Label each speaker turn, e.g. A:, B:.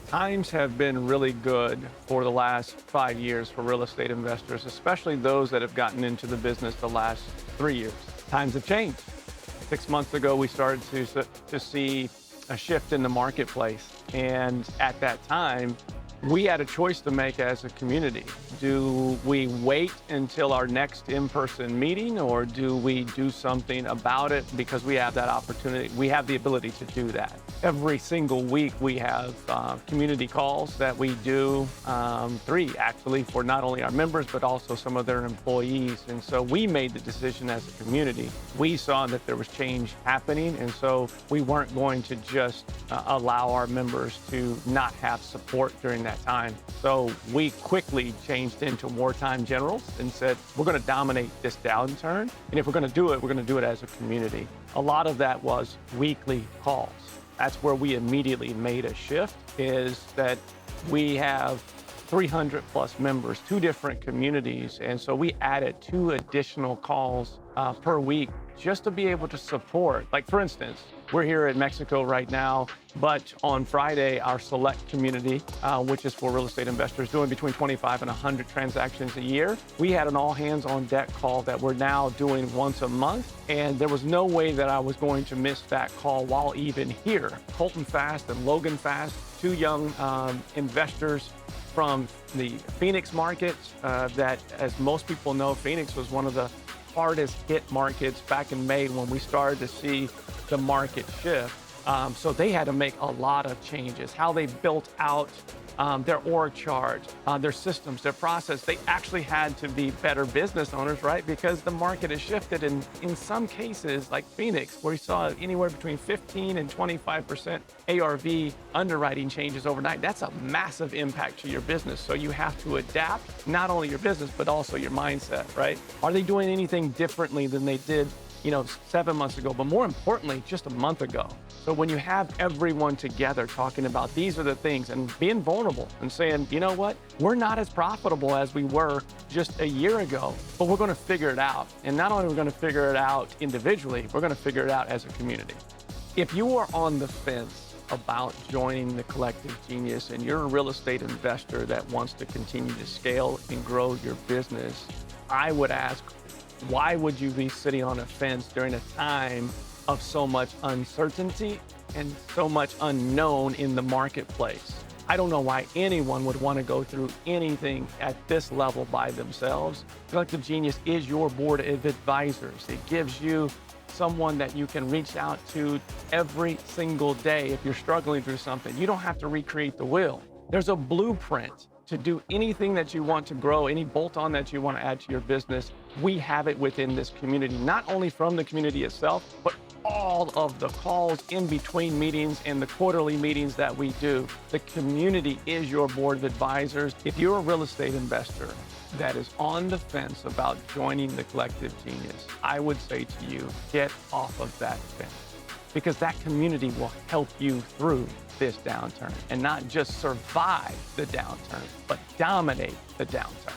A: Times have been really good for the last 5 years for real estate investors, especially those that have gotten into the business the last 3 years. Times have changed. 6 months ago, we started to see a shift in the marketplace. And at that time, we had a choice to make as a community. Do we wait until our next in-person meeting, or do we do something about it because we have that opportunity? We have the ability to do that. Every single week, we have community calls that we do, 3 actually, for not only our members, but also some of their employees. And so we made the decision as a community. We saw that there was change happening, and so we weren't going to just allow our members to not have support during that time. So we quickly changed into wartime generals and said, we're going to dominate this downturn. And if we're going to do it, we're going to do it as a community. A lot of that was weekly calls. That's where we immediately made a shift, is that we have 300 plus members, 2 different communities. And so we added 2 additional calls per week just to be able to support. Like, for instance, we're here in Mexico right now, but on Friday, our select community, which is for real estate investors doing between 25 and 100 transactions a year, we had an all hands on deck call that we're now doing once a month. And there was no way that I was going to miss that call while even here. Colton Fast and Logan Fast, 2 young investors from the Phoenix market that, as most people know, Phoenix was one of the hardest hit markets back in May when we started to see the market shift. So they had to make a lot of changes. How they built out their org chart, their systems, their process. They actually had to be better business owners, right? Because the market has shifted. And in some cases, like Phoenix, where we saw anywhere between 15 and 25% ARV underwriting changes overnight, that's a massive impact to your business. So you have to adapt not only your business, but also your mindset, right? Are they doing anything differently than they did 7 months ago, but more importantly, just a month ago? So when you have everyone together talking about these are the things and being vulnerable and saying, you know what, we're not as profitable as we were just a year ago, but we're going to figure it out. And not only are we going to figure it out individually, we're going to figure it out as a community. If you are on the fence about joining the Collective Genius and you're a real estate investor that wants to continue to scale and grow your business, I would ask, why would you be sitting on a fence during a time of so much uncertainty and so much unknown in the marketplace? I don't know why anyone would want to go through anything at this level by themselves. Collective Genius is your board of advisors. It gives you someone that you can reach out to every single day if you're struggling through something. You don't have to recreate the wheel. There's a blueprint to do anything that you want to grow, any bolt-on that you want to add to your business. We have it within this community, not only from the community itself, but all of the calls in between meetings and the quarterly meetings that we do. The community is your board of advisors. If you're a real estate investor that is on the fence about joining the Collective Genius, I would say to you, get off of that fence, because that community will help you through this downturn, and not just survive the downturn, but dominate the downturn.